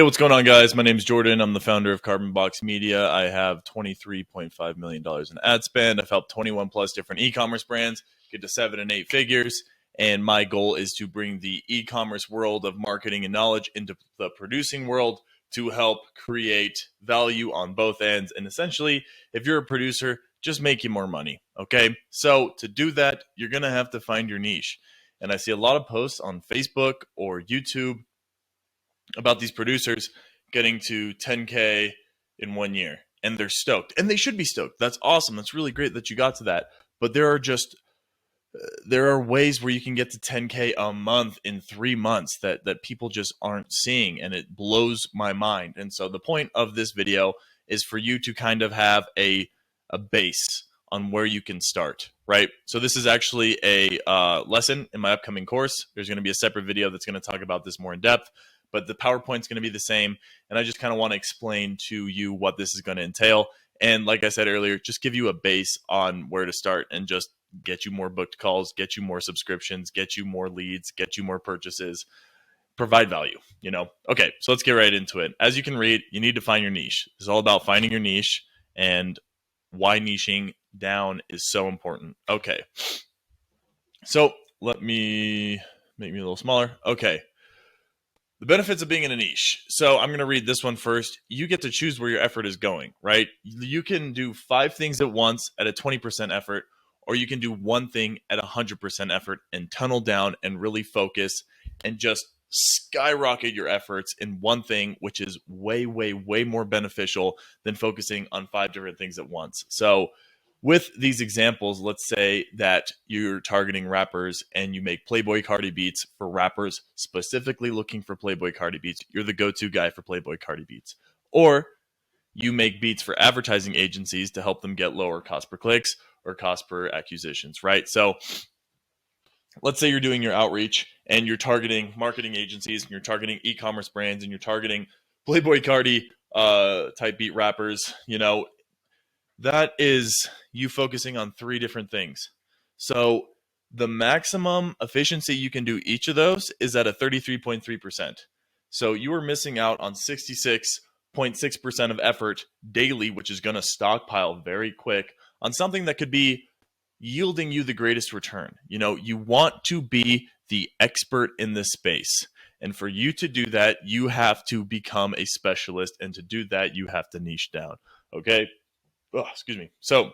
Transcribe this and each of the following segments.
Hey, what's going on, guys? My name is Jordan. I'm the founder of Carbon Box Media. I have $23.5 million in ad spend. I've helped 21 plus different e-commerce brands get to 7 and 8 figures. And my goal is to bring the e-commerce world of marketing and knowledge into the producing world to help create value on both ends. And essentially, if you're a producer, just make you more money. Okay. So to do that, you're going to have to find your niche. And I see a lot of posts on Facebook or YouTube about these producers getting to 10K in 1 year, and they're stoked, and they should be stoked. That's awesome. That's really great that you got to that. But there are ways where you can get to 10K a month in 3 months that people just aren't seeing, and it blows my mind. And so the point of this video is for you to kind of have a base on where you can start, right? So this is actually a lesson in my upcoming course. There's going to be a separate video that's going to talk about this more in depth, but the PowerPoint's going to be the same. And I just kind of want to explain to you what this is going to entail. And like I said earlier, just give you a base on where to start and just get you more booked calls, get you more subscriptions, get you more leads, get you more purchases, provide value, Okay, so let's get right into it. As you can read, you need to find your niche. It's all about finding your niche and why niching down is so important. Okay, so let me make me a little smaller. Okay. The benefits of being in a niche. So I'm going to read this one first. You get to choose where your effort is going, right? You can do 5 things at once at a 20% effort, or you can do one thing at 100% effort and tunnel down and really focus and just skyrocket your efforts in one thing, which is way, way, way more beneficial than focusing on 5 different things at once. So with these examples, let's say that you're targeting rappers and you make Playboy Cardi beats for rappers specifically looking for Playboy Cardi beats. You're the go-to guy for Playboy Cardi beats. Or you make beats for advertising agencies to help them get lower cost per clicks or cost per acquisitions, right? So let's say you're doing your outreach and you're targeting marketing agencies and you're targeting e-commerce brands and you're targeting Playboy Cardi type beat rappers, that is you focusing on 3 different things. So the maximum efficiency you can do each of those is at a 33.3%. So you are missing out on 66.6% of effort daily, which is going to stockpile very quick on something that could be yielding you the greatest return. You want to be the expert in this space. And for you to do that, you have to become a specialist. And to do that, you have to niche down. Okay. Oh, excuse me. So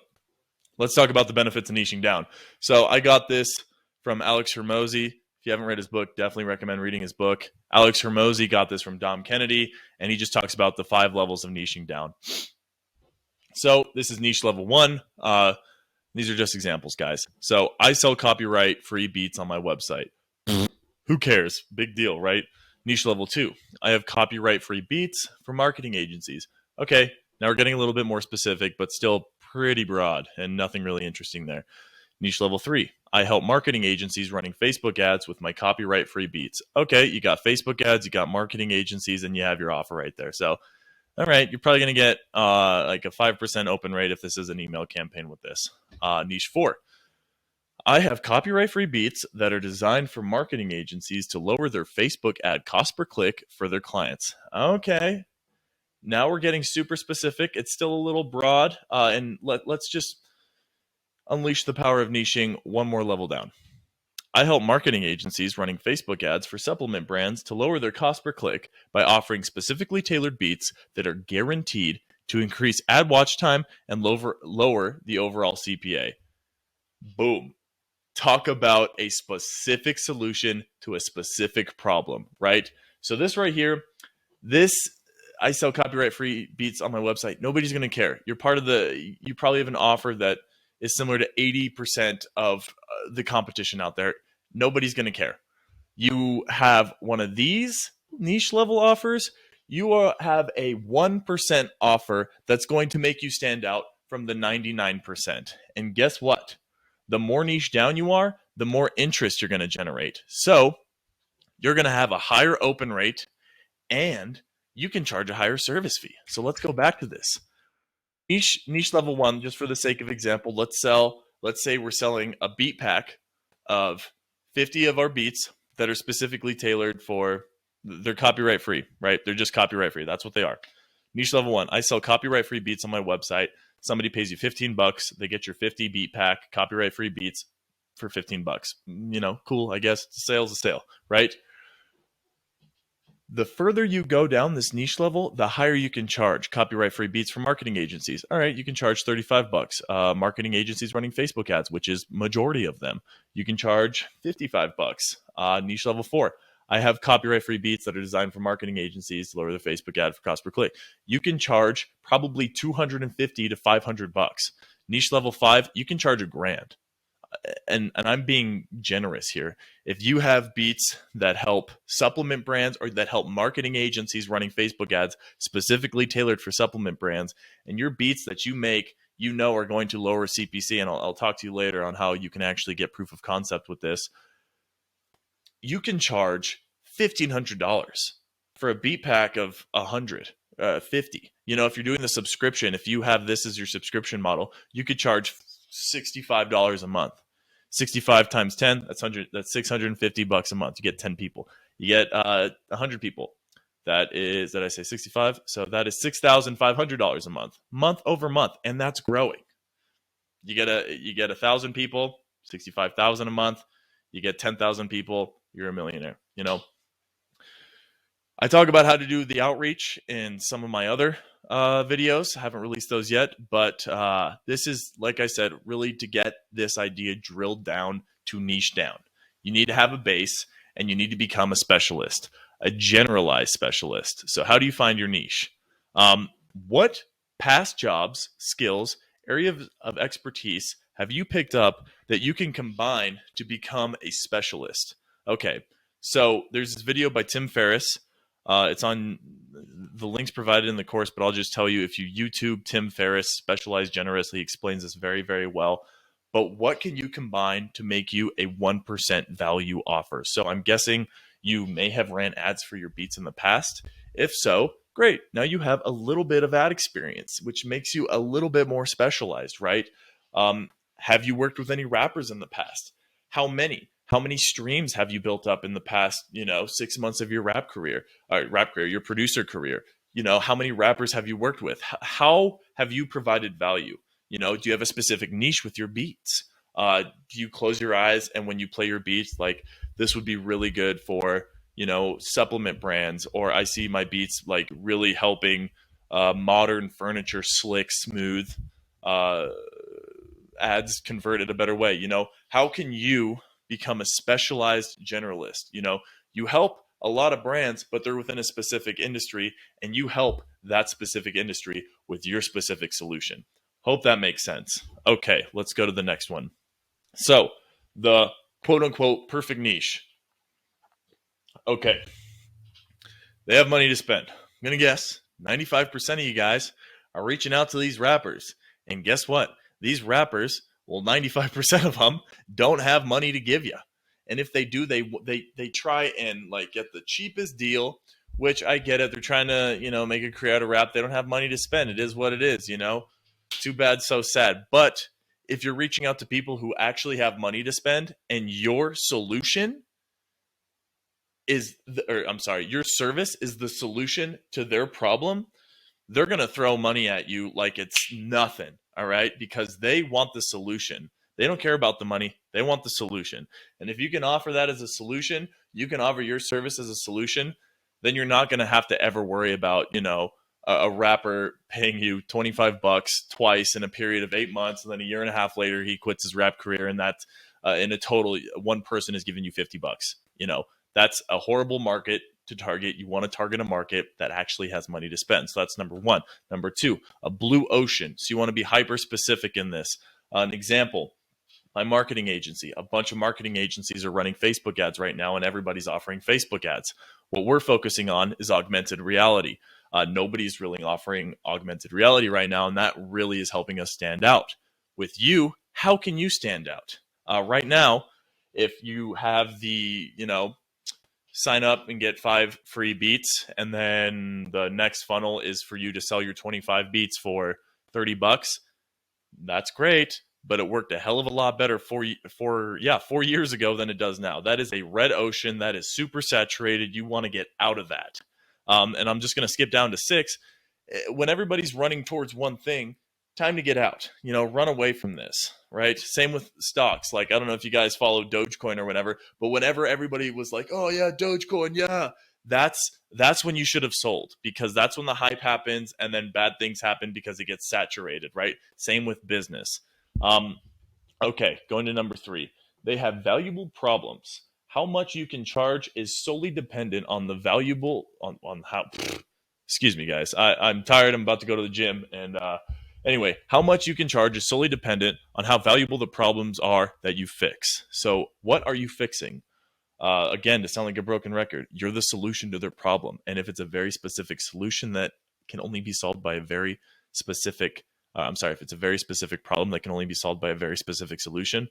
let's talk about the benefits of niching down. So I got this from Alex Hormozi. If you haven't read his book, definitely recommend reading his book. Alex Hormozi got this from Dom Kennedy, and he just talks about the 5 levels of niching down. So this is niche level 1. These are just examples, guys. So I sell copyright-free beats on my website. Who cares? Big deal, right? Niche level 2. I have copyright-free beats for marketing agencies. Okay. Now we're getting a little bit more specific, but still pretty broad and nothing really interesting there. Niche level 3. I help marketing agencies running Facebook ads with my copyright-free beats. Okay, you got Facebook ads, you got marketing agencies, and you have your offer right there. So, all right, you're probably going to get like a 5% open rate if this is an email campaign with this. Niche 4. I have copyright-free beats that are designed for marketing agencies to lower their Facebook ad cost per click for their clients. Okay. Now we're getting super specific. It's still a little broad, and let's just unleash the power of niching one more level down. I help marketing agencies running Facebook ads for supplement brands to lower their cost per click by offering specifically tailored beats that are guaranteed to increase ad watch time and lower the overall CPA. Boom. Talk about a specific solution to a specific problem, right? So this right here, I sell copyright-free beats on my website. Nobody's going to care. You probably have an offer that is similar to 80% of the competition out there. Nobody's going to care. You have one of these niche level offers. You have a 1% offer that's going to make you stand out from the 99%. And guess what? The more niche down you are, the more interest you're going to generate. So you're going to have a higher open rate and you can charge a higher service fee. So let's go back to this. Niche level 1, just for the sake of example, let's say we're selling a beat pack of 50 of our beats that are specifically tailored for They're copyright free, right? They're just copyright free. That's what they are. Niche level 1, I sell copyright free beats on my website. Somebody pays you $15, they get your 50 beat pack, copyright free beats for $15. Cool, I guess. Sale's a sale, right? The further you go down this niche level, the higher you can charge. Copyright free beats from marketing agencies. All right, you can charge $35. Marketing agencies running Facebook ads, which is majority of them, you can charge $55. Niche level 4, I have copyright free beats that are designed for marketing agencies to lower the Facebook ad for cost per click. You can charge probably $250 to $500. Niche level 5, you can charge $1,000. And I'm being generous here. If you have beats that help supplement brands or that help marketing agencies running Facebook ads specifically tailored for supplement brands, and your beats that you make, are going to lower CPC, and I'll talk to you later on how you can actually get proof of concept with this, you can charge $1,500 for a beat pack of 150. If you're doing the subscription, if you have this as your subscription model, you could charge $65 a month. 65 times 10, that's $650 a month. You get 10 people. You get 100 people. That I say 65? So that is $6,500 a month over month, and that's growing. You get 1,000 people, 65,000 a month. You get 10,000 people, you're a millionaire. I talk about how to do the outreach in some of my other videos. I haven't released those yet, but this is, like I said, really to get this idea drilled down to niche down. You need to have a base, and you need to become a specialist, a generalized specialist. So how do you find your niche? What past jobs, skills, area of expertise have you picked up that you can combine to become a specialist? Okay, so there's this video by Tim Ferriss. It's on the links provided in the course, but I'll just tell you, if you YouTube Tim Ferriss, Specialize Generously, he explains this very, very well. But what can you combine to make you a 1% value offer? So I'm guessing you may have ran ads for your beats in the past. If so, great. Now you have a little bit of ad experience, which makes you a little bit more specialized, right? Have you worked with any rappers in the past? How many? How many streams have you built up in the past, 6 months of your your producer career? How many rappers have you worked with? How have you provided value? Do you have a specific niche with your beats? Do you close your eyes and when you play your beats, like, this would be really good for, supplement brands, or I see my beats like really helping modern furniture, slick, smooth ads convert it a better way? How can you become a specialized generalist? You help a lot of brands, but they're within a specific industry, and you help that specific industry with your specific solution. Hope that makes sense. Okay, let's go to the next one. So the quote unquote perfect niche. Okay, they have money to spend. I'm going to guess 95% of you guys are reaching out to these rappers. And guess what? These rappers, well, 95% of them don't have money to give you. And if they do, they try and like get the cheapest deal, which I get it. They're trying to, make a career out of rap. They don't have money to spend. It is what it is, Too bad, so sad. But if you're reaching out to people who actually have money to spend, and your solution your service is the solution to their problem, they're going to throw money at you like it's nothing. All right. Because they want the solution. They don't care about the money. They want the solution. And if you can offer that as a solution, you can offer your service as a solution, then you're not going to have to ever worry about, a rapper paying you $25 twice in a period of 8 months. And then a year and a half later, he quits his rap career. And that's in a total, one person is giving you $50. That's a horrible market to target. You want to target a market that actually has money to spend. So that's number one. Number two, a blue ocean. So you want to be hyper specific in this. An example, my marketing agency. A bunch of marketing agencies are running Facebook ads right now, and everybody's offering Facebook ads. What we're focusing on is augmented reality. Nobody's really offering augmented reality right now, and that really is helping us stand out. With you, how can you stand out? Right now, if you have the, sign up and get 5 free beats, and then the next funnel is for you to sell your 25 beats for $30. That's great, but it worked a hell of a lot better 4 years ago than it does now. That is a red ocean. That is super saturated. You want to get out of that. And I'm just going to skip down to 6. When everybody's running towards one thing, time to get out. Run away from this, right? Same with stocks. Like, I don't know if you guys follow Dogecoin or whatever, but whenever everybody was like, oh yeah, Dogecoin, yeah, that's when you should have sold, because that's when the hype happens and then bad things happen because it gets saturated, right? Same with business. Okay, going to number 3. They have valuable problems. How much you can charge is solely dependent on the valuable on how. Excuse me, guys. I'm tired. I'm about to go to the gym, and anyway, how much you can charge is solely dependent on how valuable the problems are that you fix. So, what are you fixing? Again, to sound like a broken record, you're the solution to their problem, and if it's a very specific solution that can only be solved by a very specific if it's a very specific problem that can only be solved by a very specific solution,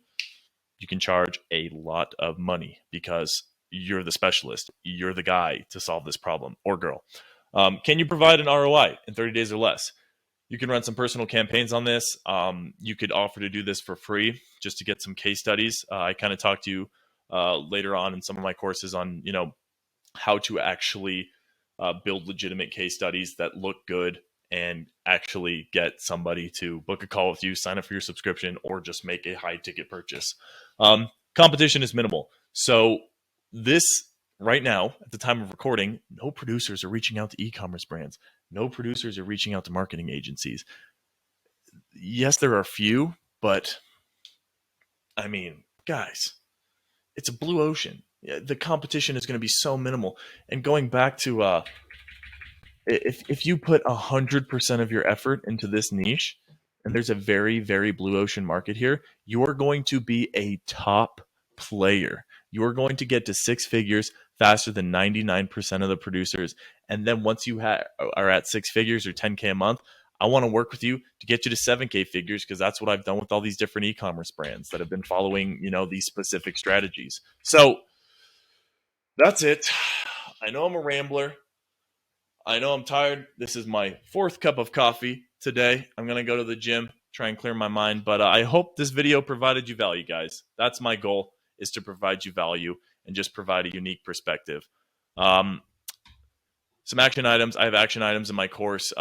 you can charge a lot of money because you're the specialist. You're the guy to solve this problem, or girl. Can you provide an ROI in 30 days or less? You can run some personal campaigns on this. You could offer to do this for free just to get some case studies. I kind of talked to you later on in some of my courses on, how to actually build legitimate case studies that look good and actually get somebody to book a call with you, sign up for your subscription, or just make a high ticket purchase. Competition is minimal. So this right now, at the time of recording, no producers are reaching out to e-commerce brands. No producers are reaching out to marketing agencies. Yes, there are a few, but I mean, guys, it's a blue ocean. The competition is going to be so minimal. And going back to if you put 100% of your effort into this niche, and there's a very, very blue ocean market here, you're going to be a top player. You're going to get to 6 figures faster than 99% of the producers. And then once you are at 6 figures or 10K a month, I want to work with you to get you to 7K figures, because that's what I've done with all these different e-commerce brands that have been following, these specific strategies. So that's it. I know I'm a rambler. I know I'm tired. This is my 4th cup of coffee today. I'm going to go to the gym, try and clear my mind. But I hope this video provided you value, guys. That's my goal, is to provide you value and just provide a unique perspective. Some action items. I have action items in my course.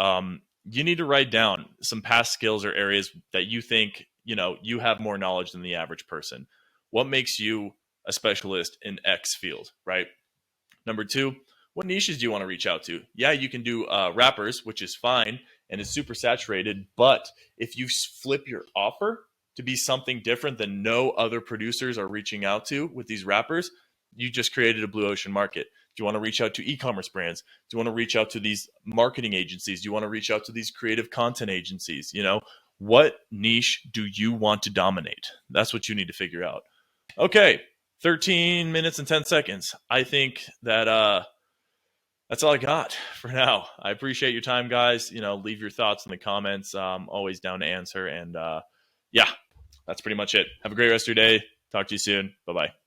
You need to write down some past skills or areas that you think, you have more knowledge than the average person. What makes you a specialist in X field, right? Number 2, what niches do you want to reach out to? Yeah, you can do rappers, which is fine, and it's super saturated. But if you flip your offer to be something different than no other producers are reaching out to with these rappers, you just created a blue ocean market. Do you want to reach out to e-commerce brands? Do you want to reach out to these marketing agencies? Do you want to reach out to these creative content agencies? What niche do you want to dominate? That's what you need to figure out. Okay, 13 minutes and 10 seconds. I think that that's all I got for now. I appreciate your time, guys. Leave your thoughts in the comments. I'm always down to answer. And yeah, that's pretty much it. Have a great rest of your day. Talk to you soon. Bye-bye.